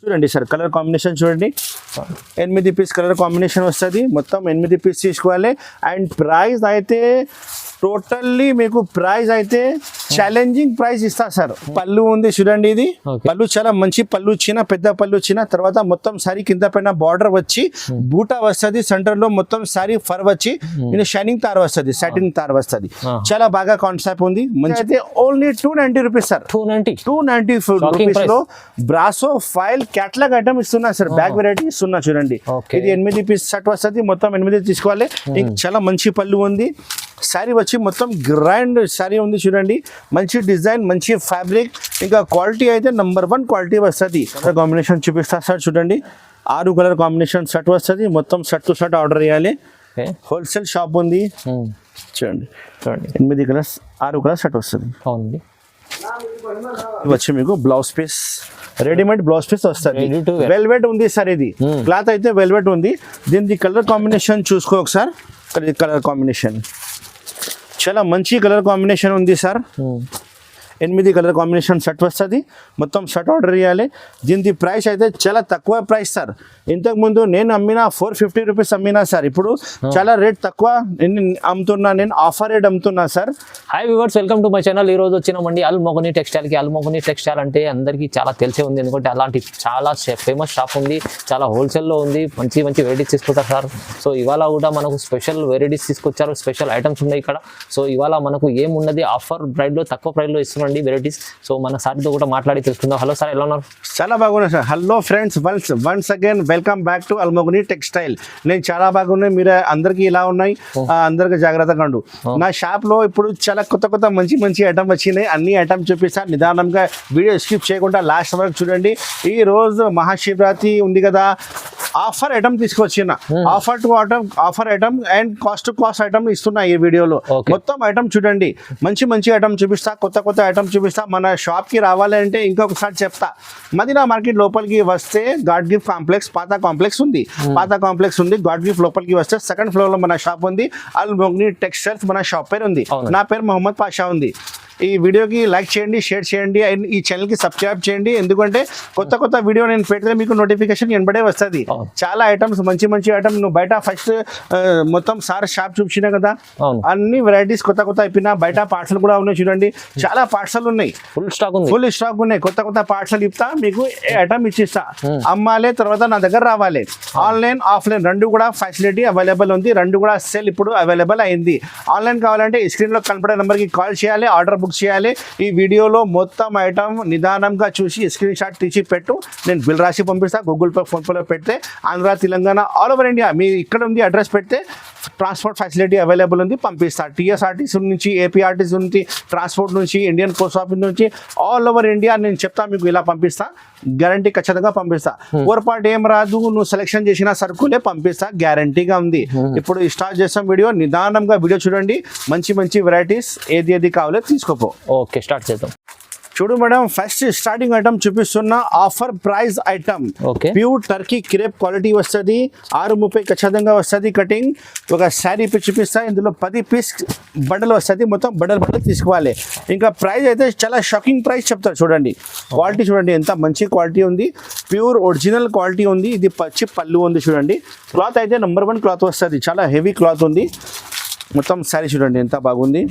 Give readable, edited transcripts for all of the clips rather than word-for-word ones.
చూడండి sir colour combination చూడండి 8 piece colour combination వస్తుంది మొత్తం 8 పీస్ తీసుకోవాలి అండ్ ప్రైస్ అయితే టోటల్లీ మీకు ప్రైస్ అయితే ఛాలెంజింగ్ ప్రైస్ ఇస్తా సార్ పళ్ళు ఉంది చూడండి ఇది పళ్ళు చాలా మంచి పళ్ళు వచ్చిన పెద్ద పళ్ళు వచ్చిన తర్వాత మొత్తం సారీ కింద పైన బార్డర్ వచ్చి బూటా వస్తుంది సెంటర్ లో మొత్తం సారీ ఫర్ వచ్చి షైనింగ్ తార్ వస్తుంది సాటిన్ తార్ వస్తుంది చాలా బాగా కాన్సెప్ట్ ఉంది మంచి అయితే ఓన్లీ 290 రూపీస్ సార్ 290 రూపీస్ లో బ్రాసో ఫైల్ క్యాటలాగ్ ఐటమ్ ఇస్తున్నా సార్ బ్యాగ్ వెరైటీ ఇస్తున్నా చూడండి ఇది 8 పీస్ షర్ట్ వస్తుంది మొత్తం 8 తీసుకోవాలి చాలా మంచి పళ్ళు ఉంది శారీ వచ్చి మొత్తం గ్రాండ్ శారీ ఉంది చూడండి మంచి డిజైన్ మంచి ఫ్యాబ్రిక్ ఇంకా క్వాలిటీ అయితే నంబర్ 1 క్వాలిటీ వస్తుంది కాంబినేషన్ చూపిస్తా సార్ చూడండి 6 కలర్ కాంబినేషన్ షర్ట్ వస్తుంది మొత్తం షర్ట్ టు షర్ట్ ఆర్డర్ చేయాలి హోల్సేల్ షాప్ ఉంది చూడండి 8 కలర్స్ 6 కలర్ షర్ట్ వస్తుంది వచ్చి మీకు blouse piece readymade blouse piece వస్తుంది వెల్వెట్ ఉంది సార్ ఇది క్లాత్ అయితే వెల్వెట్ ఉంది దీనికి కలర్ కాంబినేషన్ చూసుకో ఒకసారి కలర్ కాంబినేషన్ చాలా మంచి కలర్ కాంబినేషన్ ఉంది సార్ 8 కలర్ కాంబినేషన్ షర్ట్ వస్తుంది మొత్తం షర్ట్ ఆర్డర్ చేయాలి దీని ప్రైస్ అయితే చాలా తక్కువ ప్రైస్ సార్ ఇంతకుముందు నేను అమ్మినా 450 రూపీస్ అమ్మినా సార్ ఇప్పుడు చాలా రేట్ తక్కువ అమ్ముతున్నా నేను ఆఫర్ రేట్ అమ్ముతున్నా sir hi viewers welcome to my channel ఈ రోజు వచ్చినామండి అల్మోగని టెక్స్టైల్కి అల్మోగని టెక్స్టైల్ అంటే అందరికీ చాలా తెలిసే ఉంది ఎందుకంటే అలాంటి చాలా ఫేమస్ షాప్ ఉంది చాలా హోల్సేల్లో ఉంది మంచి మంచి వెరైటీస్ తీసుకుంటారు సార్ సో ఇవాళ కూడా మనకు స్పెషల్ వెరైటీస్ తీసుకొచ్చారు స్పెషల్ ఐటమ్స్ ఉన్నాయి ఇక్కడ సో ఇవాళ మనకు ఏమున్నది ఆఫర్ ప్రైస్లో తక్కువ ప్రైస్లో ఇస్తున్నాం వెరైటీస్ సో మన సార్తో కూడా మాట్లాడి తెలుసుకుందాం హలో సార్ ఎలా ఉన్నారు చాలా బాగున్నాయి sir hello friends once again welcome back to Almogani textile నేను చాలా బాగున్నాయి మీరు అందరికీ ఇలా ఉన్నాయి అందరికి జాగ్రత్తగా ఉండు నా షాప్ లో ఇప్పుడు చాలా కొత్త మంచి ఐటమ్ వచ్చినాయి అన్ని ఐటమ్ చూపిస్తా నిదానంగా వీడియో స్కిప్ చేయకుండా లాస్ట్ వరకు చూడండి ఈ రోజు మహాశివరాత్రి ఉంది కదా ఆఫర్ ఐటమ్ తీసుకొచ్చిన offer item and cost to cost item ఇస్తున్నా ఈ వీడియోలో మొత్తం ఐటమ్ చూడండి మంచి ఐటమ్ చూపిస్తా కొత్త ఐటమ్ చూపిస్తా మన షాప్ కి రావాలంటే ఇంకొకసారి చెప్తా మదీనా మార్కెట్ లోపలికి వస్తే గాడ్ గిఫ్ట్ కాంప్లెక్స్ పాత కాంప్లెక్స్ ఉంది గాడ్ గిఫ్ట్ లోపలికి వస్తే సెకండ్ ఫ్లోర్ లో మన షాప్ ఉంది అల్మోగని టెక్స్టైల్స్ మన షాప్ పేరు ఉంది నా పేరు మొహమ్మద్ పాషా ఉంది ఈ వీడియోకి లైక్ చేయండి షేర్ చేయండి అండ్ ఈ ఛానల్కి సబ్స్క్రైబ్ చేయండి ఎందుకంటే కొత్త వీడియో నేను పెడితే మీకు నోటిఫికేషన్ వెంబడే వస్తుంది చాలా ఐటమ్స్ మంచి ఐటమ్ నువ్వు బయట ఫస్ట్ మొత్తం సార్ షాప్ చూపించినా కదా అన్ని వెరైటీస్ కొత్త అయిపోయినా బయట పార్సల్ కూడా ఉన్నాయి చూడండి చాలా పార్సల్ ఉన్నాయి ఫుల్ స్టాక్ ఉన్నాయి కొత్త పార్సల్ ఇస్తా మీకు ఐటమ్ ఇచ్చిస్తా అమ్మాలి తర్వాత నా దగ్గర రావాలి ఆన్లైన్ ఆఫ్లైన్ రెండు కూడా ఫెసిలిటీ అవైలబుల్ ఉంది రెండు కూడా సెల్ ఇప్పుడు అవైలబుల్ అయింది ఆన్లైన్ కావాలంటే స్క్రీన్ లో కనపడే నెంబర్కి కాల్ చేయాలి ఆర్డర్ బుక్ చేయాలి ఈ వీడియోలో మొత్తం ఐటమ్ నిదానంగా చూసి స్క్రీన్ షాట్ తీసి పెట్టు నేను బిల్ రాసి పంపిస్తా గూగుల్ పే ఫోన్ పేలో పెడితే Andhra Telangana all over India మీ ఇక్కడ ఉంది అడ్రస్ పెడితే ట్రాన్స్పోర్ట్ ఫెసిలిటీ అవైలబుల్ ఉంది పంపిస్తా టీఎస్ఆర్టీసీ నుంచి ఏపీఆర్టీసీ నుంచి ట్రాన్స్పోర్ట్ నుంచి ఇండియన్ పోస్ట్ ఆఫీస్ నుంచి ఆల్ ఓవర్ ఇండియా నేను చెప్తా మీకు ఇలా పంపిస్తా గ్యారంటీ ఖచ్చితంగా పంపిస్తా పొరపాటు ఏం రాదు నువ్వు సెలెక్షన్ చేసిన సరుకులే పంపిస్తా గ్యారంటీగా ఉంది ఇప్పుడు స్టార్ట్ చేస్తాం వీడియో నిదానంగా వీడియో చూడండి మంచి వెరైటీస్ ఏది కావాలో తీసుకోపో ఓకే స్టార్ట్ చేద్దాం చూడు మేడం ఫస్ట్ స్టార్టింగ్ ఐటమ్ చూపిస్తున్న offer price item pure Turkey crepe quality వస్తుంది 630 ఖచ్చితంగా వస్తుంది కటింగ్ ఒక శారీ చూపిస్తా ఇందులో 10 పీస్ బండల్ వస్తుంది మొత్తం బండల్ తీసుకోవాలి ఇంకా ప్రైస్ అయితే చాలా షాకింగ్ ప్రైస్ చెప్తారు చూడండి క్వాలిటీ చూడండి ఎంత మంచి క్వాలిటీ ఉంది ప్యూర్ ఒరిజినల్ క్వాలిటీ ఉంది ఇది పచ్చి పళ్ళు ఉంది చూడండి క్లాత్ అయితే నంబర్ 1 క్లాత్ వస్తుంది చాలా హెవీ క్లాత్ ఉంది మొత్తం శారీ చూడండి ఎంత బాగుంది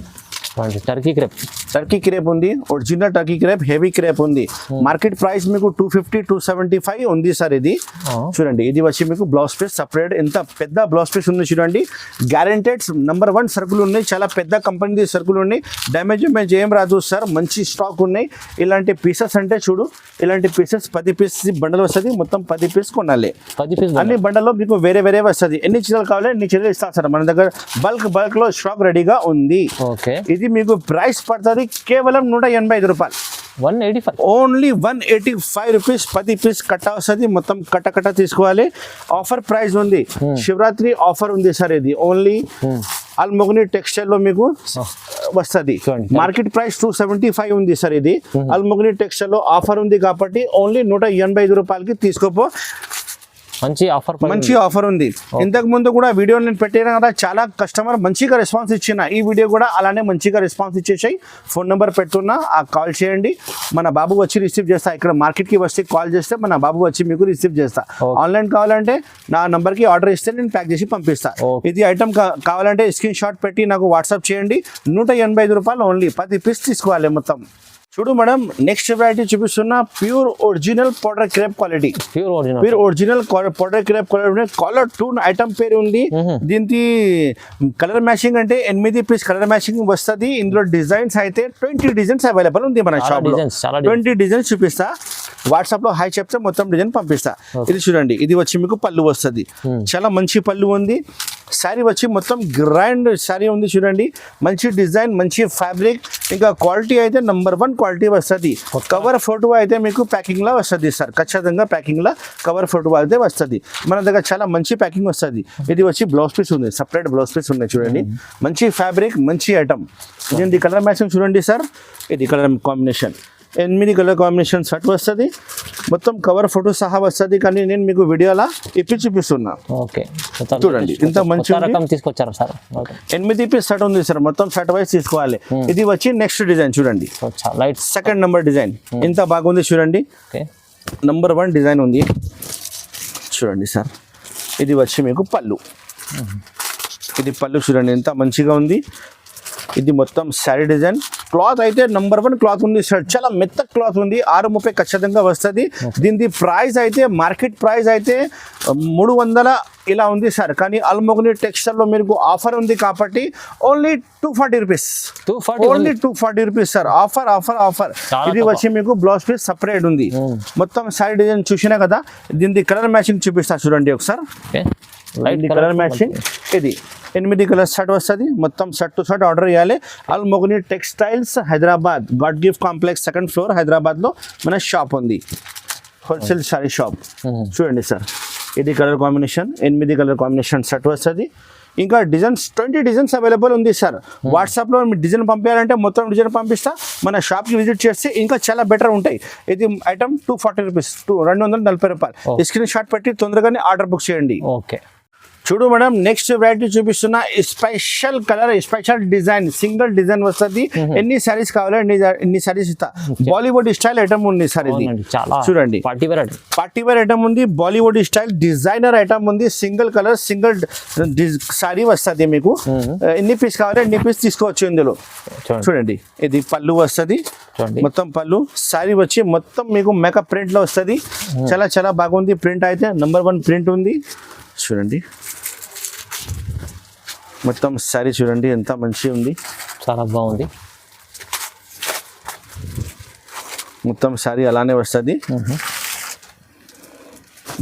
టర్కీ క్రేప్ ఉంది original Turkey crepe heavy crepe ఉంది మార్కెట్ ప్రైస్ మీకు 250-275 ఉంది సార్ ఇది చూడండి ఇది వచ్చి మీకు బ్లౌజ్ పీస్ సపరేట్ ఎంత పెద్ద బ్లౌజ్ పీస్ ఉంది చూడండి గ్యారెంటెడ్ నంబర్ 1 సరుకులు ఉన్నాయి చాలా పెద్ద కంపెనీ సరుకులు ఉన్నాయి డ్యామేజ్ ఏం రాదు సార్ మంచి స్టాక్ ఉన్నాయి ఇలాంటి పీసెస్ అంటే చూడు ఇలాంటి పీసెస్ 10 పీస్ బండల్ వస్తుంది మొత్తం 10 పీస్ కొనాలి అన్ని బండల్లో మీకు వేరే వస్తుంది ఎన్ని చీరలు కావాలి ఎన్ని చీరలు ఇస్తారు సార్ మన దగ్గర బల్క్ లో స్టాక్ రెడీగా ఉంది ఇది మీకు ప్రైస్ పడుతుంది కేవలం 185 రూపాయలు 185 ఓన్లీ 185 రూపీస్ 10 పీస్ కట్ట వస్తుంది మొత్తం కట్ట తీసుకోవాలి ఆఫర్ ప్రైస్ ఉంది శివరాత్రి ఆఫర్ ఉంది సార్ ఇది ఓన్లీ అల్మోగని టెక్స్టైల్ లో మీకు వస్తుంది మార్కెట్ ప్రైస్ 275 ఉంది సార్ ఇది అల్మోగని టెక్స్టైల్ లో ఆఫర్ ఉంది కాబట్టి ఓన్లీ 185 రూపాయలకి తీసుకోపో మంచి ఆఫర్ మంచి ఆఫర్ ఉంది. ఇంతకు ముందు కూడా వీడియో నేను పెట్టినా కదా, చాలా కస్టమర్ మంచిగా రెస్పాన్స్ ఇచ్చిన. ఈ వీడియో కూడా అలానే మంచిగా రెస్పాన్స్ ఇచ్చేసాయి. ఫోన్ నెంబర్ పెట్టున్నా, ఆ కాల్ చేయండి, మన బాబు వచ్చి రిసీవ్ చేస్తా. ఇక్కడ మార్కెట్కి వస్తే కాల్ చేస్తే మన బాబు వచ్చి మీకు రిసీవ్ చేస్తా. ఆన్లైన్ కావాలంటే నా నంబర్కి ఆర్డర్ ఇస్తే నేను ప్యాక్ చేసి పంపిస్తా. ఇది ఐటమ్ కావాలంటే స్క్రీన్ షాట్ పెట్టి నాకు వాట్సాప్ చేయండి. 185 రూపాయలు ఓన్లీ, 10 పీస్ తీసుకోవాలి మొత్తం. చూడు మేడం, నెక్స్ట్ వెరైటీ చూపిస్తున్నా pure original powder crepe quality. Pure original powder crepe quality. Collar 2 item పేరు ఉంది. దీనికి కలర్ మ్యాచింగ్ అంటే 8 పీస్ కలర్ మ్యాచింగ్ వస్తుంది. ఇందులో డిజైన్స్ అయితే 20 డిజైన్స్ అవైలబుల్ ఉంది మన షాప్ లో. 20 డిజైన్స్ చూపిస్తా. వాట్సాప్ లో హాయ్ చెప్తే మొత్తం డిజైన్ పంపిస్తా. ఇది చూడండి, ఇది వచ్చి మీకు పళ్ళు వస్తుంది. చాలా మంచి పళ్ళు ఉంది. శారీ వచ్చి మొత్తం గ్రాండ్ శారీ ఉంది. చూడండి, మంచి డిజైన్, మంచి ఫ్యాబ్రిక్, ఇంకా క్వాలిటీ అయితే నంబర్ 1 క్వాలిటీ వస్తుంది. కవర్ ఫోటో అయితే మీకు ప్యాకింగ్ లా వస్తుంది సార్, ఖచ్చితంగా ప్యాకింగ్ లా కవర్ ఫోటో అయితే వస్తుంది. మన దగ్గర చాలా మంచి ప్యాకింగ్ వస్తుంది. ఇది వచ్చి బ్లౌజ్ పీస్ ఉంది, సపరేట్ బ్లౌజ్ పీస్ ఉన్నాయి. చూడండి, మంచి ఫ్యాబ్రిక్, మంచి ఐటమ్. దీని కలర్ మ్యాచింగ్ చూడండి సార్, ఇది colour combination 8 colour combination shirt వస్తుంది. మొత్తం కవర్ ఫోటో సహా వస్తుంది, కానీ నేను మీకు వీడియోలా ఇప్పి చూపిస్తున్నా. ఓకే, చూడండి ఇంత మంచి తీసుకొచ్చారు సార్. 8 పీస్ షర్ట్ ఉంది సార్, మొత్తం షర్ట్ వైజ్ తీసుకోవాలి. ఇది వచ్చి నెక్స్ట్ డిజైన్ చూడండి, సెకండ్ నెంబర్ డిజైన్. ఇంత బాగుంది చూడండి, నంబర్ 1 డిజైన్ ఉంది. చూడండి సార్, ఇది వచ్చి మీకు పళ్ళు. ఇది పళ్ళు చూడండి, ఎంత మంచిగా ఉంది. ఇది మొత్తం శారీ డిజైన్. క్లాత్ అయితే నంబర్ 1 క్లాత్ ఉంది సార్, చాలా మెత్త క్లాత్ ఉంది. 630 ఖచ్చితంగా వస్తుంది. దీని ప్రైస్ అయితే మార్కెట్ ప్రైస్ అయితే 300 ఇలా ఉంది సార్, కానీ అల్మోగని టెక్స్టైల్లో మీకు ఆఫర్ ఉంది కాబట్టి only 240 rupees. Only 240 rupees sir, offer offer offer. ఇది వచ్చి మీకు బ్లౌజ్ పీస్ సపరేట్ ఉంది. మొత్తం శారీ డిజైన్ చూసినా కదా. దీని కలర్ మ్యాచింగ్ చూపిస్తా చూడండి ఒకసారి. కలర్ మ్యాచింగ్ ఇది 8 కలర్ షర్ట్ వస్తుంది. మొత్తం షర్ట్ టు షర్ట్ ఆర్డర్ చేయాలి. Almogani textiles Hyderabad, god gift complex, 2nd floor, హైదరాబాద్లో మన షాప్ ఉంది, హోల్సేల్ సారీ షాప్. చూడండి సార్, ఇది colour combination 8 colour combination shirt వస్తుంది. ఇంకా డిజైన్స్ 20 డిజైన్స్ అవైలబుల్ ఉంది సార్. వాట్సాప్లో మీరు డిజైన్ పంపించాలంటే మొత్తం డిజైన్ పంపిస్తా. మన షాప్కి విజిట్ చేస్తే ఇంకా చాలా బెటర్ ఉంటాయి. ఇది ఐటమ్ 240 రూపీస్, 240 రూపాయలు. స్క్రీన్ షాట్ పెట్టి తొందరగానే ఆర్డర్ బుక్ చేయండి. ఓకే, చూడు మేడం, నెక్స్ట్ వెరైటీ చూపిస్తున్నా. Special colour, special design, single design వస్తుంది. ఎన్ని సారీస్ కావాలి ఎన్ని సారీస్ ఇస్తా. బాలీవుడ్ స్టైల్ ఐటమ్ ఉంది సార్. ఇది చూడండి, పార్టీ వేర్ ఐటమ్ ఉంది. బాలీవుడ్ స్టైల్ డిజైనర్ ఐటమ్ ఉంది. సింగిల్ కలర్, సింగిల్ సారీ వస్తుంది మీకు. ఎన్ని పీస్ కావాలి ఎన్ని పీస్ తీసుకోవచ్చు ఇందులో. చూడండి, ఇది పళ్ళు వస్తుంది. మొత్తం పళ్ళు. సారీ వచ్చి మొత్తం మీకు మేకప్ ప్రింట్ లో వస్తుంది. చాలా చాలా బాగుంది. ప్రింట్ అయితే నంబర్ 1 ప్రింట్ ఉంది. చూడండి, మొత్తం శారీ చూడండి ఎంత మంచిగా ఉంది, చాలా బాగుంది. మొత్తం శారీ అలానే వస్తుంది.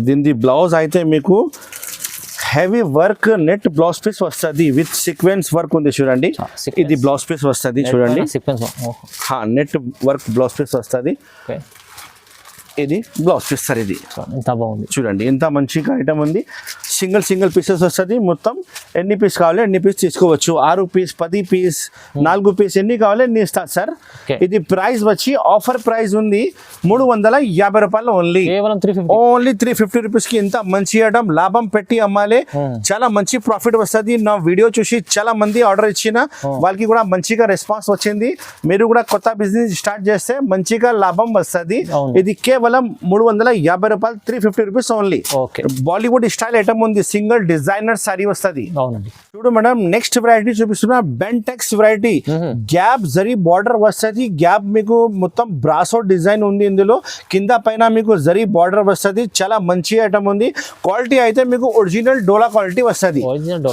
దీని బ్లౌజ్ అయితే మీకు heavy work net blouse piece వస్తుంది విత్ సీక్వెన్స్ వర్క్ ఉంది. చూడండి, ఇది బ్లౌజ్ పీస్ వస్తుంది. చూడండి, నెట్ వర్క్ బ్లౌజ్ పీస్ వస్తుంది. ఇది బ్లౌజ్ పీస్ సార్. ఇది ఎంత బాగుంది చూడండి, ఎంత మంచిగా ఐటమ్ ఉంది. సింగిల్ పీసెస్ వస్తుంది. మొత్తం ఎన్ని పీస్ కావాలి ఎన్ని పీస్ తీసుకోవచ్చు. 6 పీస్, 10 పీస్, 4 పీస్ ఎన్ని కావాలి ఎన్ని ఇస్తారు సార్. ఇది ప్రైస్ వచ్చి ఆఫర్ ప్రైస్ ఉంది 350 రూపాయలు ఓన్లీ. ఓన్లీ 350 రూపీస్ కి ఇంత మంచి ఐటమ్ లాభం పెట్టి అమ్మాలి. చాలా మంచి ప్రాఫిట్ వస్తుంది. నా వీడియో చూసి చాలా మంది ఆర్డర్ ఇచ్చిన వాళ్ళకి కూడా మంచిగా రెస్పాన్స్ వచ్చింది. మీరు కూడా కొత్త బిజినెస్ స్టార్ట్ చేస్తే మంచిగా లాభం వస్తుంది. ఇది కేవలం 350 రూపాయలు, 350 rupees only. Bollywood style item ఉంది. సింగిల్ డిజైనర్ సారీ వస్తుంది. చూడు మేడం, నెక్స్ట్ వెరైటీ చూపిస్తున్నా. Bentex variety, gap zari border వస్తుంది. గ్యాప్ మీకు మొత్తం బ్రాసో డిజైన్ ఉంది. ఇందులో కింద పైన మీకు జరీ బార్డర్ వస్తుంది. చాలా మంచి ఐటమ్ ఉంది. క్వాలిటీ అయితే మీకు ఒరిజినల్ డోలా క్వాలిటీ వస్తుంది.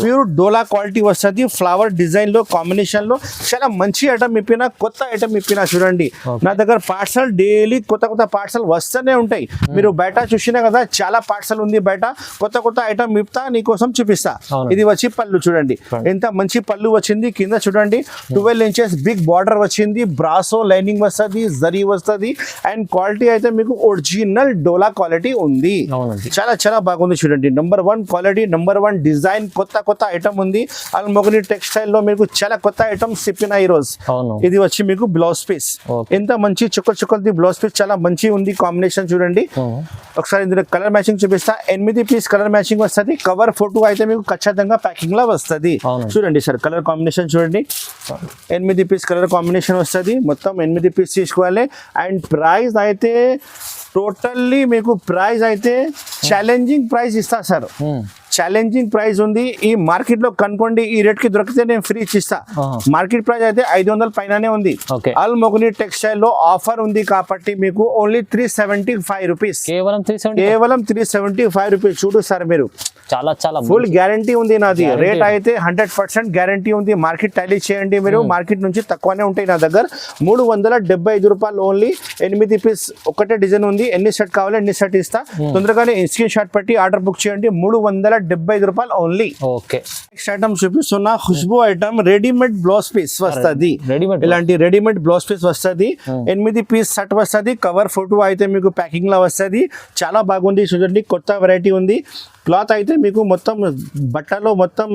ప్యూర్ డోలా క్వాలిటీ వస్తుంది. ఫ్లవర్ డిజైన్ లో కాంబినేషన్ లో చాలా మంచి ఐటమ్ ఇప్పిన, కొత్త ఐటమ్ ఇప్పిన. చూడండి, నా దగ్గర పార్సల్ డైలీ కొత్త కొత్త పార్సల్ వస్తూనే ఉంటాయి. మీరు బయట చూసినా కదా, చాలా పార్సల్ ఉంది బయట. కొత్త కొత్త ఐటమ్ ఐటమ్ ఇప్తా నీకోసం చూపిస్తా. అవును. ఇది వచ్చి పళ్ళు చూడండి ఎంత మంచి పళ్ళు వచ్చింది. కింద చూడండి 12 ఇంచెస్ బిగ్ బార్డర్ వచ్చింది. బ్రాసో లైనింగ్ వస్తుంది, జరీ వస్తుంది. అండ్ క్వాలిటీ అయితే మీకు ఒరిజినల్ డోలా క్వాలిటీ ఉంది. అవునండి. చాలా చాలా బాగుంది చూడండి. నంబర్ 1 క్వాలిటీ, నంబర్ 1 డిజైన్, కొత్త ఐటమ్ ఉంది. అల్మోగని టెక్స్టైల్ లో మీకు చాలా కొత్త ఐటమ్స్ చెప్పిన ఈ రోజు. అవును. ఇది వచ్చి మీకు బ్లౌజ్ పీస్. Okay. ఎంత మంచి చుక్కది బ్లౌజ్ పీస్, చాలా మంచి ఉంది కాంబినేషన్ చూడండి. ఒకసారి ఇందులో కలర్ మ్యాచింగ్ చూపిస్తా. 8 పీస్ కలర్ మ్యాచింగ్ వస్తుంది. కవర్ ఫోటో అయితే మీకు ఖచ్చితంగా ప్యాకింగ్ లా వస్తుంది. అవును. చూడండి సార్ కలర్ కాంబినేషన్ చూడండి. 8 పీస్ కలర్ కాంబినేషన్ వస్తుంది. మొత్తం 8 పీస్ తీసుకోవాలి. అండ్ ప్రైస్ అయితే టోటల్లీ మీకు ప్రైస్ అయితే ఛాలెంజింగ్ ప్రైస్ ఇస్తా సార్. ఛాలెంజింగ్ ప్రైస్ ఉంది. ఈ మార్కెట్ లో కనుకోండి, ఈ రేట్ కి దొరికితే నేను ఫ్రీ ఇచ్చిస్తా. మార్కెట్ ప్రైస్ అయితే 500 పైననే ఉంది. Okay. అల్మోగని టెక్స్టైల్ లో ఆఫర్ ఉంది కాబట్టి మీకు ఓన్లీ 375 రూపీస్, కేవలం 370. కేవలం 375 రూపీస్. చూడు సార్ మీరు, చాలా చాలా ఫుల్ గ్యారంటీ ఉంది నాది. Guarantee. రేట్ అయితే 100% గ్యారంటీ ఉంది. మార్కెట్ టాలీ చేయండి మీరు, మార్కెట్ నుంచి తక్కువనే ఉంటాయి నా దగ్గర. 375 రూపాయలు ఓన్లీ. 8 పీస్ ఒకటే డిజైన్ ఉంది. ఎన్ని సెట్ కావాలి ఎన్ని సెట్ ఇస్తా. తొందరగానే స్క్రీన్ షాట్ పెట్టి ఆర్డర్ బుక్ చేయండి. 375 రూపాయలు ఓన్లీ. ఓకే. నెక్స్ట్ ఐటమ్ చూపిస్తున్నా, Khushboo item. Readymade blouse piece వస్తుంది. రెడీమేడ్ ఇలాంటి రెడీమేడ్ బ్లౌజ్ పీస్ వస్తుంది. 8 పీస్ సెట్ వస్తుంది. కవర్ ఫోటో అయితే మీకు ప్యాకింగ్ లా వస్తుంది. చాలా బాగుంది చూడండి. కొత్త వెరైటీ ఉంది. క్లాత్ అయితే మీకు మొత్తం బట్టలో మొత్తం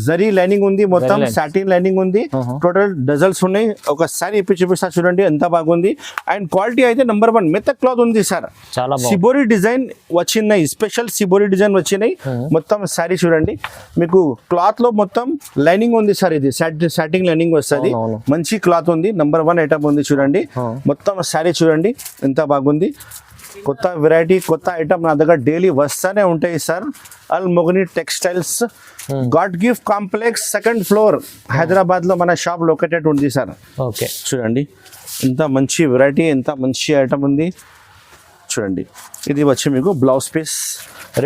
జరీ లైనింగ్ ఉంది, మొత్తం సాటిన్ లైనింగ్ ఉంది. టోటల్ డజల్స్ ఉన్నాయి. ఒకసారి ఇప్పి చూపిస్తా చూడండి ఎంత బాగుంది. అండ్ క్వాలిటీ అయితే నంబర్ 1 మెత్త క్లాత్ ఉంది సార్. చాలా బాగుంది. సిబోరి డిజైన్ వచ్చినాయి, స్పెషల్ సిబోరి డిజైన్ వచ్చినాయి. మొత్తం సారీ చూడండి. మీకు క్లాత్ లో మొత్తం లైనింగ్ ఉంది సార్. ఇది సాటిన్ లైనింగ్ వస్తుంది. మంచి క్లాత్ ఉంది. నంబర్ 1 ఐటమ్ ఉంది చూడండి. మొత్తం సారీ చూడండి ఎంత బాగుంది. కొత్త వెరైటీ, కొత్త ఐటమ్ నా దగ్గర డైలీ వస్తానే ఉంటాయి sir. Almogani textiles, god gift complex, 2nd floor, Hyderabad లో మన షాప్ లొకేటెడ్ ఉంది సార్. ఓకే. చూడండి ఎంత మంచి వెరైటీ, ఎంత మంచి ఐటమ్ ఉంది చూడండి. ఇది వచ్చి మీకు blouse piece,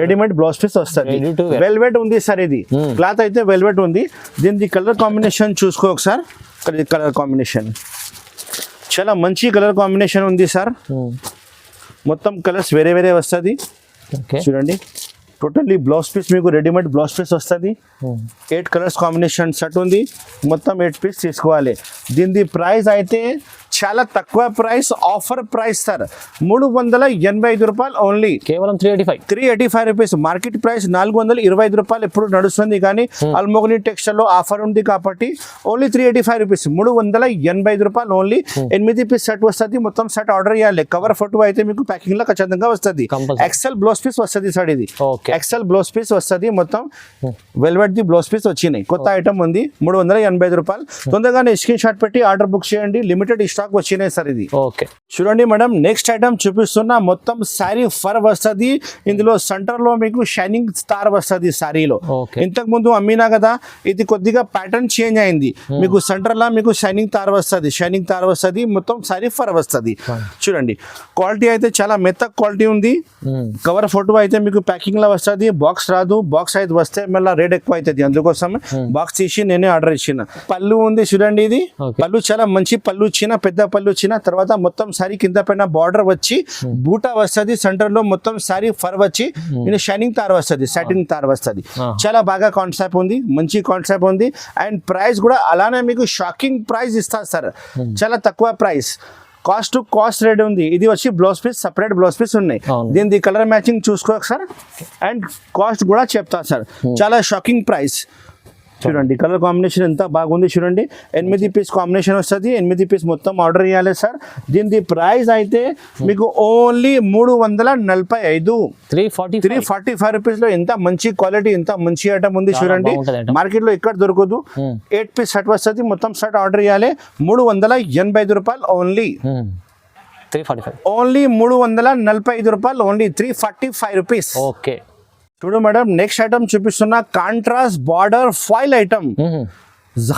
readymade blouse piece వస్తుంది. Ready to wear. వెల్వెట్ ఉంది సార్. ఇది క్లాత్ అయితే వెల్వెట్ ఉంది. దీనికి కలర్ కాంబినేషన్ చూసుకో ఒకసారి. కలర్ కాంబినేషన్ చాలా మంచి కలర్ కాంబినేషన్ ఉంది సార్. మొత్తం కలర్స్ వేరే వేరే వస్తుంది. ఓకే. చూడండి టోటల్లీ బ్లౌజ్ పీస్ మీకు రెడీమేడ్ బ్లౌజ్ పీస్ వస్తుంది. 8 కలర్స్ కాంబినేషన్ సెట్ ఉంది. మొత్తం 8 పీస్ తీసుకోవాలి. దీని ప్రైస్ అయితే చాలా తక్కువ ప్రైస్, ఆఫర్ ప్రైస్ సార్. 385 రూపాయలు ఓన్లీ. కేవలం 385 రూపీస్. మార్కెట్ ప్రైస్ 425 రూపాయలు ఎప్పుడు నడుస్తుంది. కానీ అల్మోగని టెక్స్టైల్ లో ఆఫర్ ఉంది కాబట్టి ఓన్లీ 385 రూపీస్. 385 రూపాయలు ఓన్లీ. 8 పీస్ సెట్ వస్తుంది. మొత్తం సెట్ ఆర్డర్ చేయాలి. కవర్ ఫోటో అయితే మీకు ప్యాకింగ్ లో ఖచ్చితంగా వస్తుంది. Compulsory. ఎక్సెల్ బ్లౌజ్ పీస్ వస్తుంది సార్. ఇది ఓకే. ఎక్సెల్ బ్లౌజ్ పీస్ వస్తుంది. మొత్తం వెల్వెట్ ది బ్లౌజ్ పీస్ వచ్చినాయి. కొత్త ఐటమ్ ఉంది. 385 రూపాయలు. తొందరగానే స్క్రీన్ షాట్ పెట్టి ఆర్డర్ బుక్ చేయండి. లిమిటెడ్ స్టాక్ వచ్చినాయి సార్. ఇది ఓకే. చూడండి మేడం, నెక్స్ట్ ఐటమ్ చూపిస్తున్నా. మొత్తం సారీ ఫర్ వస్తుంది. ఇందులో సెంటర్ లో మీకు షైనింగ్ స్టార్ వస్తుంది సారీలో. ఓకే. ఇంతకు ముందు అమ్మినా కదా, ఇది కొద్దిగా ప్యాటర్న్ చేంజ్ అయింది. మీకు సెంటర్ లా మీకు షైనింగ్ తార్ వస్తుంది. షైనింగ్ తార్ వస్తుంది. మొత్తం సారీ ఫర్ వస్తుంది. చూడండి క్వాలిటీ అయితే చాలా మెత్త క్వాలిటీ ఉంది. కవర్ ఫోటో అయితే మీకు ప్యాకింగ్ లా వస్తుంది. బాక్స్ రాదు. బాక్స్ అయితే వస్తే మళ్ళీ రేట్ ఎక్కువ అవుతుంది. అందుకోసం బాక్స్ తీసి నేనే ఆర్డర్ ఇచ్చిన. పళ్ళు ఉంది చూడండి. ఇది పళ్ళు చాలా మంచి పళ్ళు ఇచ్చిన, పెద్ద పళ్ళు ఇచ్చిన. తర్వాత మొత్తం సారీ కింద పైన బార్డర్ వచ్చి బూటా వస్తుంది. సెంటర్ లో మొత్తం సారీ ఫర్ వచ్చి షైనింగ్ తార్ వస్తుంది, సాటిన్ తార్ వస్తుంది. చాలా బాగా కాన్సెప్ట్ ఉంది, మంచి కాన్సెప్ట్ ఉంది. అండ్ ప్రైస్ కూడా అలానే మీకు షాకింగ్ ప్రైస్ ఇస్తా సార్. చాలా తక్కువ price. Cost to cost rate ఉంది. ఇది వచ్చి blouse piece, separate blouse piece ఉన్నాయి. దీని కలర్ మ్యాచింగ్ చూసుకో సార్. అండ్ కాస్ట్ కూడా చెప్తా సార్. చాలా షాకింగ్ ప్రైస్. చూడండి కలర్ కాంబినేషన్ ఎంత బాగుంది చూడండి. 8 పీస్ కాంబినేషన్ వస్తుంది. 8 పీస్ మొత్తం ఆర్డర్ చేయాలి సార్. దీని ప్రైస్ అయితే మీకు ఓన్లీ 345, 345 రూపీస్ లో ఎంత మంచి క్వాలిటీ, ఎంత మంచి ఐటమ్ ఉంది చూడండి. మార్కెట్ లో ఇక్కడ దొరకదు. 8 పీస్ సెట్ వస్తుంది. మొత్తం సెట్ ఆర్డర్ చేయాలి. 385 రూపాయలు ఓన్లీ. 345 ఓన్లీ 345 రూపాయలు ఓన్లీ. 345 రూపీస్. ఓకే. చూడు మేడం, నెక్స్ట్ ఐటమ్ చూపిస్తున్నా. Contrast border foil item.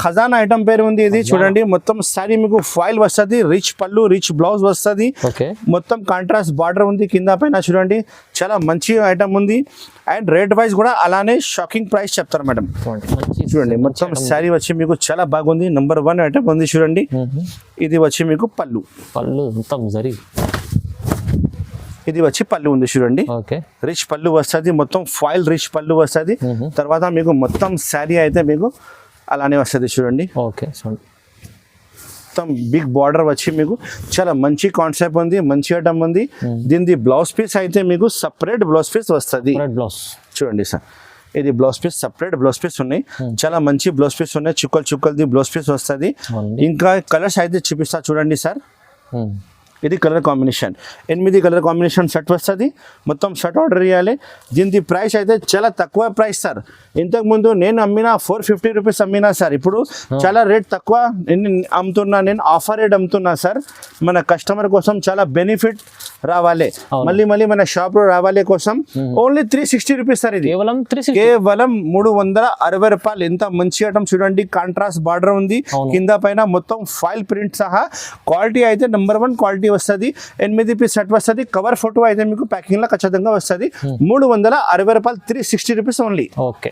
ఖజానా ఐటమ్ పేరు ఉంది. ఇది చూడండి మొత్తం సారీ మీకు ఫాయిల్ వస్తుంది. రిచ్ పళ్ళు, రిచ్ బ్లౌజ్ వస్తుంది. మొత్తం కాంట్రాస్ట్ బార్డర్ ఉంది కింద పైన. చూడండి చాలా మంచి ఐటమ్ ఉంది. అండ్ రేట్ వైజ్ కూడా అలానే షాకింగ్ ప్రైస్ చెప్తారు మేడం. చూడండి మొత్తం సారీ వచ్చి మీకు చాలా బాగుంది. నంబర్ 1 ఐటమ్ ఉంది చూడండి. ఇది వచ్చి మీకు పళ్ళు. మొత్తం జరీ ఇది వచ్చి పళ్ళు ఉంది చూడండి, ఓకే రిచ్ పళ్ళు వస్తుంది, మొత్తం ఫాయిల్ రిచ్ పళ్ళు వస్తుంది. తర్వాత మీకు మొత్తం శారీ అయితే మీకు అలానే వస్తుంది చూడండి, ఓకే చూడండి మొత్తం బిగ్ బార్డర్ వచ్చి మీకు చాలా మంచి కాన్సెప్ట్ ఉంది, మంచి ఐటమ్ ఉంది. దీనిది బ్లౌజ్ పీస్ అయితే మీకు సపరేట్ బ్లౌజ్ పీస్ వస్తుంది. బ్లౌజ్ చూడండి సార్, ఇది blouse piece separate blouse piece ఉన్నాయి, చాలా మంచి బ్లౌజ్ పీస్ ఉన్నాయి, చుక్కలది బ్లౌజ్ పీస్ వస్తుంది. ఇంకా కలర్స్ అయితే చూపిస్తా చూడండి సార్. ఇది colour combination 8 colour combination shirt వస్తుంది, మొత్తం షర్ట్ ఆర్డర్ చేయాలి. దీని ప్రైస్ అయితే చాలా తక్కువ ప్రైస్ సార్. ఇంతకుముందు నేను అమ్మిన 450 రూపీస్ అమ్మినా సార్, ఇప్పుడు చాలా రేట్ తక్కువ అమ్ముతున్నా, నేను ఆఫర్ రేట్ అమ్ముతున్నా సార్. మన కస్టమర్ కోసం చాలా బెనిఫిట్ రావాలి, మళ్ళీ మన షాప్ లో రావాలి కోసం ఓన్లీ 360 రూపీస్ సార్. ఇది కేవలం 360 రూపాయలు. ఎంత మంచి ఐటమ్ చూడండి, కాంట్రాస్ట్ బార్డర్ ఉంది, కింద పైన మొత్తం ఫైల్ ప్రింట్ సహా. క్వాలిటీ అయితే నెంబర్ 1 క్వాలిటీ వస్తుంది. 8 పీస్ సెట్ వస్తుంది, కవర్ ఫోటో అయితే మీకు ప్యాకింగ్ లో ఖచ్చితంగా వస్తుంది. 360 రూపాయలు, 360 రూపీస్ ఓన్లీ. ఓకే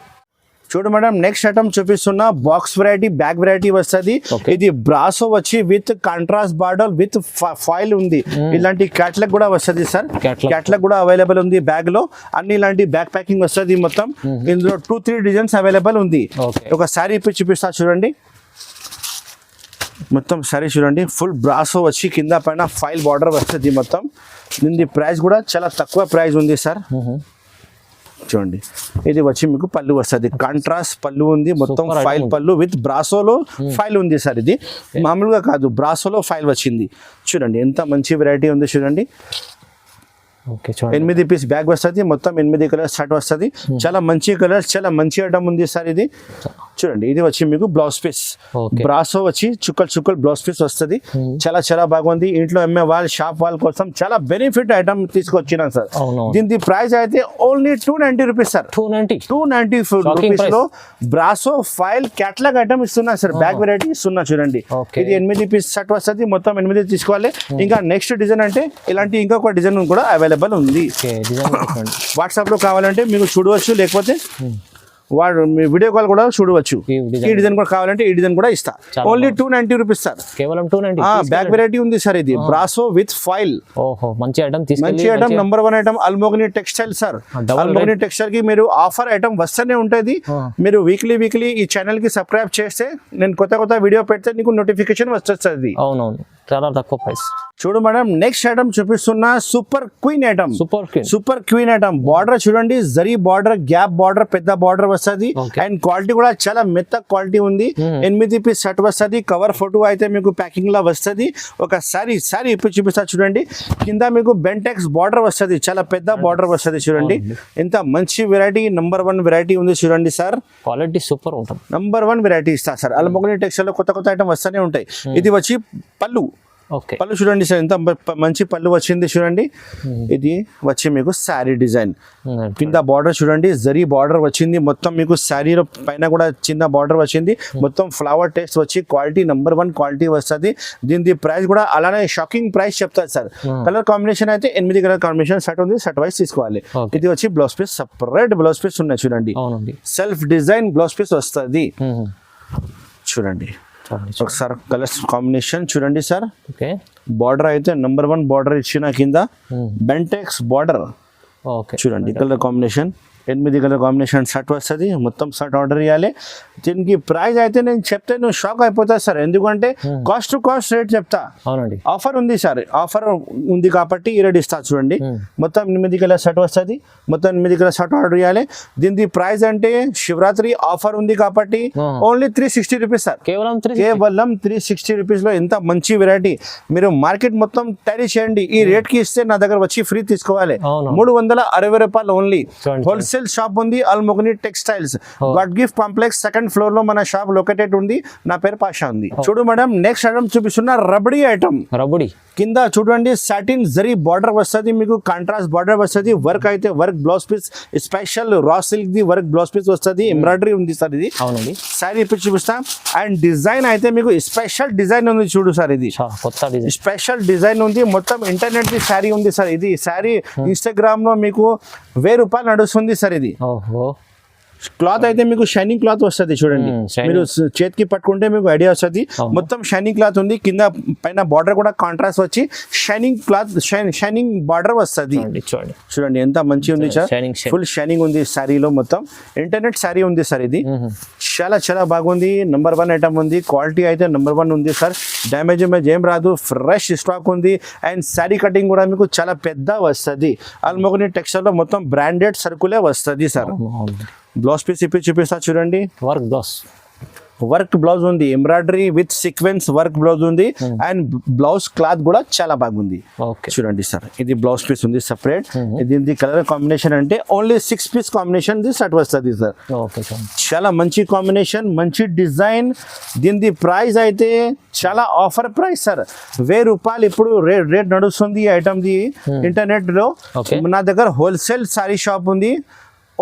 చూడు మేడం, నెక్స్ట్ ఐటమ్ చూపిస్తున్నా బాక్స్ వెరైటీ, బ్యాగ్ వెరైటీ వస్తుంది. ఇది బ్రాసో వచ్చి with contrast border with foil ఉంది. ఇలాంటి క్యాట్లాగ్ కూడా వస్తుంది సార్, క్యాట్లాగ్ కూడా అవైలబుల్ ఉంది. బ్యాగ్ లో అన్ని ఇలాంటి బ్యాగ్ ప్యాకింగ్ వస్తుంది. మొత్తం ఇందులో 2-3 డిజైన్స్ అవైలబుల్ ఉంది. ఒక శారీ ఇప్పి చూపిస్తా చూడండి, మొత్తం సారీ చూడండి, ఫుల్ బ్రాసో వచ్చి కింద పైన ఫైల్ బార్డర్ వస్తుంది. మొత్తం దీని ప్రైస్ కూడా చాలా తక్కువ ప్రైస్ ఉంది సార్. చూడండి, ఇది వచ్చి మీకు పళ్ళు వస్తుంది, కాంట్రాస్ట్ పళ్ళు ఉంది, మొత్తం ఫైల్ పళ్ళు విత్ బ్రాసోలో ఫైల్ ఉంది సార్. ఇది మామూలుగా కాదు, బ్రాసోలో ఫైల్ వచ్చింది. చూడండి ఎంత మంచి వెరైటీ ఉంది చూడండి. 8 పీస్ బ్యాగ్ వస్తుంది, మొత్తం 8 కలర్స్ షర్ట్ వస్తుంది. చాలా మంచి కలర్స్, చాలా మంచి ఐటమ్ ఉంది సార్. ఇది చూడండి, ఇది వచ్చి మీకు బ్లౌజ్ పీస్, బ్రాసో వచ్చి చుక్కలు బ్లౌజ్ పీస్ వస్తుంది. చాలా బాగుంది. ఇంట్లో అమ్మే వాళ్ళ షాప్ వాళ్ళ కోసం చాలా బెనిఫిట్ ఐటమ్ తీసుకొచ్చినా సార్. దీని ప్రైస్ అయితే ఓన్లీ 290 రూపీస్ సార్. 290 రూపీస్ లో బ్రాసో ఫైల్ క్యాటలాగ్ ఐటమ్ ఇస్తున్నా సార్, బ్యాగ్ వెరైటీ ఇస్తున్నా చూడండి. ఇది 8 పీస్ షర్ట్ వస్తుంది, మొత్తం 8 తీసుకోవాలి. ఇంకా నెక్స్ట్ డిజైన్ అంటే ఇలాంటి ఇంకొక డిజైన్ కూడా అవైలబుల్ ఉంది. వాట్సాప్ లో కావాలంటే మీకు చూడవచ్చు, లేకపోతే వాడు మీ వీడియో కాల్ కూడా చూడవచ్చు. ఈ డిజైన్ కూడా కావాలంటే ఈ డిజైన్ కూడా ఇస్తా. ఓన్లీ 290 రూపీస్ సార్, కేవలం 290. బ్యాక్ వెరైటీ ఉంది సార్. ఇది బ్రాసో విత్ ఫైల్, మంచి ఐటమ్, మంచి item, number 1 item Almogani textile sir. Almogani textile కి మీరు ఆఫర్ ఐటమ్ వస్తూనే ఉంటుంది. మీరు వీక్లీ ఈ ఛానల్ కి సబ్స్క్రైబ్ చేస్తే నేను కొత్త వీడియో పెడితే నీకు నోటిఫికేషన్ వస్తుంది. అవునవును, చాలా తక్కువ ప్రైస్. చూడు మేడం, నెక్స్ట్ ఐటమ్ చూపిస్తున్నా super queen item. Super queen item border చూడండి, జరీ బార్డర్, గ్యాప్ బార్డర్, పెద్ద బార్డర్ వస్తుంది. అండ్ క్వాలిటీ కూడా చాలా మెత్త క్వాలిటీ ఉంది. 8 పీస్ షర్ట్ వస్తుంది, కవర్ ఫోటో అయితే మీకు ప్యాకింగ్ లా వస్తుంది. ఒక సారీ ఇప్పుడు చూపిస్తా చూడండి, కింద మీకు బెంటెక్స్ బార్డర్ వస్తుంది, చాలా పెద్ద బార్డర్ వస్తుంది. చూడండి ఎంత మంచి వెరైటీ, నంబర్ 1 వెరైటీ ఉంది చూడండి సార్. క్వాలిటీ సూపర్ ఉంటుంది, నంబర్ 1 వెరైటీ ఇస్తా సార్. అల్మోగని టెక్స్టైల్ లో కొత్త ఐటమ్ వస్తూనే ఉంటాయి. ఇది వచ్చి పళ్ళు, పళ్ళు చూడండి సార్, ఎంత మంచి పళ్ళు వచ్చింది చూడండి. ఇది వచ్చి మీకు శారీ డిజైన్, కింద బార్డర్ చూడండి, జరీ బార్డర్ వచ్చింది. మొత్తం మీకు శారీలో పైన కూడా చిన్న బార్డర్ వచ్చింది. మొత్తం ఫ్లవర్ టెక్స్ట్ వచ్చి క్వాలిటీ నంబర్ 1 క్వాలిటీ వస్తుంది. దీని ప్రైస్ కూడా అలానే షాకింగ్ ప్రైస్ చెప్తారు సార్. కలర్ కాంబినేషన్ అయితే 8 కలర్ కాంబినేషన్ షర్ట్ ఉంది, షర్ట్ వైస్ తీసుకోవాలి. ఇది వచ్చి blouse piece, separate blouse piece ఉన్నాయి చూడండి, సెల్ఫ్ డిజైన్ బ్లౌజ్ పీస్ వస్తుంది. చూడండి ఒకసారి కలర్స్ కాంబినేషన్ చూడండి సార్. బార్డర్ అయితే నంబర్ 1 బార్డర్ ఇచ్చిన, కింద బెంటెక్స్ బార్డర్ చూడండి. Colour combination 8 colour combination shirt వస్తుంది, మొత్తం షర్ట్ ఆర్డర్ చేయాలి. దీనికి ప్రైస్ అయితే నేను చెప్తే నువ్వు షాక్ అయిపోతావు సార్, ఎందుకంటే కాస్ట్ టు కాస్ట్ రేట్ చెప్తా. ఆఫర్ ఉంది సార్, ఆఫర్ ఉంది కాబట్టి ఈ రేట్ ఇస్తా చూడండి. మొత్తం 8 కలర్ షర్ట్ వస్తుంది, మొత్తం 8 కలర్ షర్ట్ ఆర్డర్ చేయాలి. దీనికి ప్రైస్ అంటే శివరాత్రి ఆఫర్ ఉంది కాబట్టి ఓన్లీ 360 రూపీస్ సార్. కేవలం 360 రూపీస్ లో ఎంత మంచి వెరైటీ. మీరు మార్కెట్ మొత్తం టైరీ చేయండి, ఈ రేట్ కి ఇస్తే నా దగ్గర వచ్చి ఫ్రీ తీసుకోవాలి. 360 రూపాయలు ఓన్లీ. హోల్సేల్ షాప్ ఉంది Almogani textiles, god gift complex 2nd floor లో మన షాప్ లొకేటెడ్ ఉంది. నా పేరు పాషా ఉంది. చూడు మేడం, నెక్స్ట్ ఐటమ్ చూపిస్తున్నా రబడీ ఐటమ్. కింద చూడండి సాటిన్ జరీ బార్డర్ వస్తుంది, మీకు కాంట్రాస్ట్ బార్డర్ వస్తుంది. వర్క్ అయితే work blouse piece, special raw silk ది వర్క్ బ్లౌజ్ పీస్ వస్తుంది. ఎంబ్రాయిడరీ ఉంది సార్. ఇది శారీ ఇప్పుడు చూపిస్తా. అండ్ డిజైన్ అయితే మీకు స్పెషల్ డిజైన్ ఉంది చూడు సార్, ఇది స్పెషల్ డిజైన్ ఉంది. మొత్తం ఇంటర్నెట్ ది శారీ ఉంది సార్. ఇది శారీ ఇన్స్టాగ్రామ్ లో మీకు 1000 రూపాయలు నడుస్తుంది సార్. ఇది క్లాత్ అయితే మీకు షైనింగ్ క్లాత్ వస్తుంది చూడండి, shining. మీరు చేతికి పట్టుకుంటే మీకు ఐడియా వస్తుంది. మొత్తం షైనింగ్ క్లాత్ ఉంది, కింద పైన బార్డర్ కూడా కాంట్రాస్ట్ వచ్చి షైనింగ్ క్లాత్ షైనింగ్ బార్డర్ వస్తుంది. చూడండి చూడండి ఎంత మంచి ఉంది సార్, షైనింగ్ ఫుల్ షైనింగ్ ఉంది శారీలో. మొత్తం ఇంటర్నెట్ శారీ ఉంది సార్, ఇది చాలా చాలా బాగుంది. నెంబర్ 1 ఐటమ్ ఉంది, క్వాలిటీ అయితే నెంబర్ 1 ఉంది సార్. డ్యామేజ్ ఏం రాదు, ఫ్రెష్ స్టాక్ ఉంది. అండ్ శారీ కటింగ్ కూడా మీకు చాలా పెద్ద వస్తుంది. అల్మోగని టెక్స్టైల్ లో మొత్తం బ్రాండెడ్ సరుకులే వస్తుంది సార్. బ్లౌజ్ పీస్ ఇప్పి చూపిస్తా చూడండి, వర్క్ బ్లౌజ్ వర్క్ బ్లౌజ్ ఉంది, embroidery with sequence work blouse ఉంది. అండ్ బ్లౌజ్ క్లాత్ కూడా చాలా బాగుంది. ఓకే చూడండి సార్, ఇది బ్లౌజ్ పీస్ ఉంది సెపరేట్. దీని కలర్ కాంబినేషన్ అంటే ఓన్లీ 6 పీస్ కాంబినేషన్ సెట్ వస్తుంది సార్. ఓకే సార్, చాలా మంచి కాంబినేషన్, మంచి డిజైన్. దీని ప్రైస్ అయితే చాలా ఆఫర్ ప్రైస్ సార్, 1000 రూపాయలు ఇప్పుడు రేట్ నడుస్తుంది ఈ ఐటమ్ ది ఇంటర్నెట్ లో. Okay. నా దగ్గర హోల్సేల్ సారీ షాప్ ఉంది,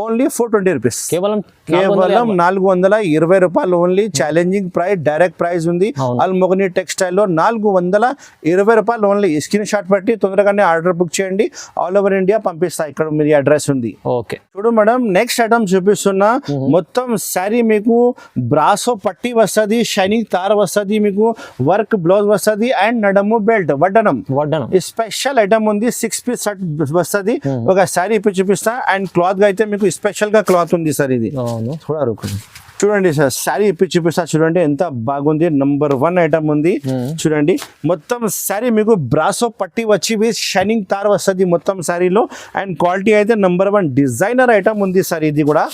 ఓన్లీ 420 రూపీస్, కేవలం కేవలం 420 రూపాయలు only. Challenging price, direct price ఉంది. అల్మోగని టెక్స్టైల్ లో 420 రూపాయలు ఓన్లీ. స్క్రీన్ షాట్ పెట్టి తొందరగానే ఆర్డర్ బుక్ చేయండి, ఆల్ ఓవర్ ఇండియా పంపిస్తా. ఇక్కడ మీ అడ్రస్ ఉంది. ఓకే చూడు మేడం, నెక్స్ట్ ఐటమ్ చూపిస్తున్నా. మొత్తం శారీ మీకు బ్రాసో పట్టి వస్తుంది, షైనింగ్ తార్ వస్తుంది, మీకు వర్క్ బ్లౌజ్ వస్తుంది. అండ్ నడము బెల్ట్ వడ్డనం స్పెషల్ ఐటమ్ ఉంది. 6 పీస్ సెట్ వస్తుంది. ఒక శారీ ఇప్పి చూపిస్తా. అండ్ క్లాత్ అయితే మీకు స్పెషల్ గా క్లాత్ ఉంది సార్. ఇది చూడండి సార్, శారీ ఇప్పి చూపిస్తా చూడండి ఎంత బాగుంది. నంబర్ 1 ఐటమ్ ఉంది చూడండి. మొత్తం శారీ మీకు బ్రాసో పట్టి వచ్చి షైనింగ్ తార్ వస్తుంది మొత్తం శారీలో. అండ్ క్వాలిటీ అయితే నంబర్ 1 డిజైనర్ ఐటమ్ ఉంది సార్. ఇది కూడా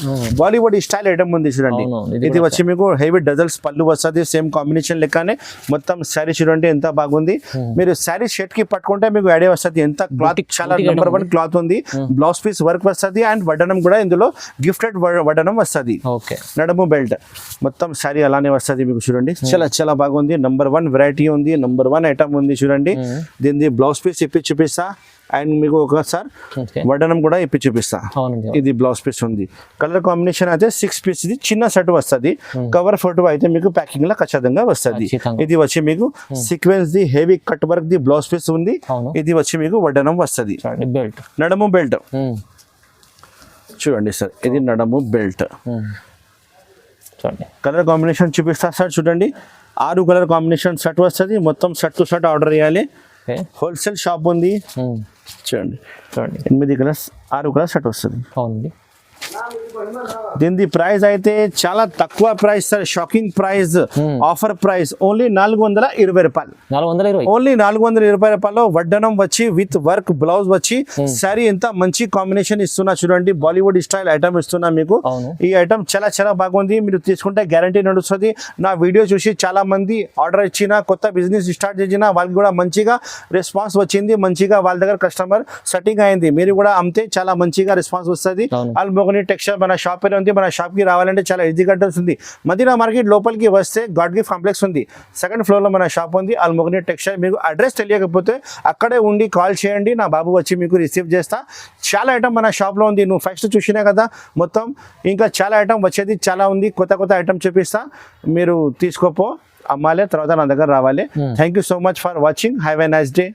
బాలీవుడ్ స్టైల్ ఐటమ్ ఉంది చూడండి. ఇది వచ్చి మీకు హెవీ డజల్స్ పళ్ళు వస్తుంది, సేమ్ కాంబినేషన్ లెక్కనే. మొత్తం శారీ చూడండి ఎంత బాగుంది. మీరు శారీ షర్ట్ కి పట్టుకుంటే మీకు ఐడియా వస్తుంది ఎంత క్లాత్. చాలా నంబర్ 1 క్లాత్ ఉంది. బ్లౌజ్ పీస్ వర్క్ వస్తుంది. అండ్ వడ్డనం కూడా ఇందులో గిఫ్టెడ్ వడ్డనం వస్తుంది. నడుము బెల్ట్ మొత్తం శారీ అలానే వస్తుంది మీకు చూడండి. చాలా చాలా బాగుంది. నంబర్ 1 వెరైటీ ఉంది, నంబర్ 1 ఐటమ్ ఉంది చూడండి. దీన్ని బ్లౌజ్ పీస్ ఇప్పి చూపిస్తా. అండ్ మీకు ఒకసారి వడ్డనం కూడా ఇప్పి చూపిస్తా. ఇది బ్లౌజ్ పీస్ ఉంది. కలర్ కాంబినేషన్ అయితే 6 పీస్ ఇది చిన్న సెట్ వస్తుంది. కవర్ ఫోటో అయితే మీకు ప్యాకింగ్ లో ఖచ్చితంగా వస్తుంది. ఇది వచ్చి మీకు సీక్వెన్స్ ది హెవీ కట్ వర్క్ ది బ్లౌజ్ పీస్ ఉంది. ఇది వచ్చి మీకు వడ్డనం వస్తుంది. నడుము బెల్ట్ చూడండి సార్, ఇది నడుము బెల్ట్. కలర్ కాంబినేషన్ చూపిస్తా సార్ చూడండి. 6 కలర్ కాంబినేషన్ సెట్ వస్తుంది. మొత్తం సెట్ టు సెట్ ఆర్డర్ చేయాలి. హోల్సేల్ షాప్ ఉంది చూడండి. 8 కలర్స్ 6 కలర్ సెట్ వస్తుంది. దీని ప్రైస్ అయితే చాలా తక్కువ price sir, shocking price, offer price only 420 రూపాయలు. ఓన్లీ 420 రూపాయలు వడ్డనం వచ్చి విత్ వర్క్ బ్లౌజ్ వచ్చి సారీ ఎంత మంచి కాంబినేషన్ ఇస్తున్నా చూడండి. బాలీవుడ్ స్టైల్ ఐటమ్ ఇస్తున్నా మీకు. ఈ ఐటమ్ చాలా చాలా బాగుంది. మీరు తీసుకుంటే గ్యారంటీ నడుస్తుంది. నా వీడియో చూసి చాలా మంది ఆర్డర్ ఇచ్చిన, కొత్త బిజినెస్ స్టార్ట్ చేసిన వాళ్ళకి కూడా మంచిగా రెస్పాన్స్ వచ్చింది. మంచిగా వాళ్ళ దగ్గర కస్టమర్ సెట్టింగ్ అయింది. మీరు కూడా అమ్మితే చాలా మంచిగా రెస్పాన్స్ వస్తుంది. అల్మోగని టెక్స్టైల్ మన షాప్ పైన ఉంది. మన షాప్ కి రావాలంటే చాలా ఈజీగా ఉంటుంది. మదీనా మార్కెట్ లోపలికి వస్తే గాడ్ గిఫ్ట్ కాంప్లెక్స్ ఉంది, 2nd ఫ్లోర్ లో మన షాప్ ఉంది అల్మోగని టెక్స్టైల్. మీకు అడ్రస్ తెలియకపోతే అక్కడే ఉండి కాల్ చేయండి, నా బాబు వచ్చి మీకు రిసీవ్ చేస్తా. చాలా ఐటమ్ మన షాప్ లో ఉంది. నువ్వు ఫస్ట్ చూసినా కదా మొత్తం, ఇంకా చాలా ఐటమ్ వచ్చేది చాలా ఉంది. కొత్త కొత్త ఐటమ్ చూపిస్తా, మీరు తీసుకోపో, అమ్మాలి, తర్వాత నా దగ్గర రావాలి. Thank you so much for watching. Have a nice day.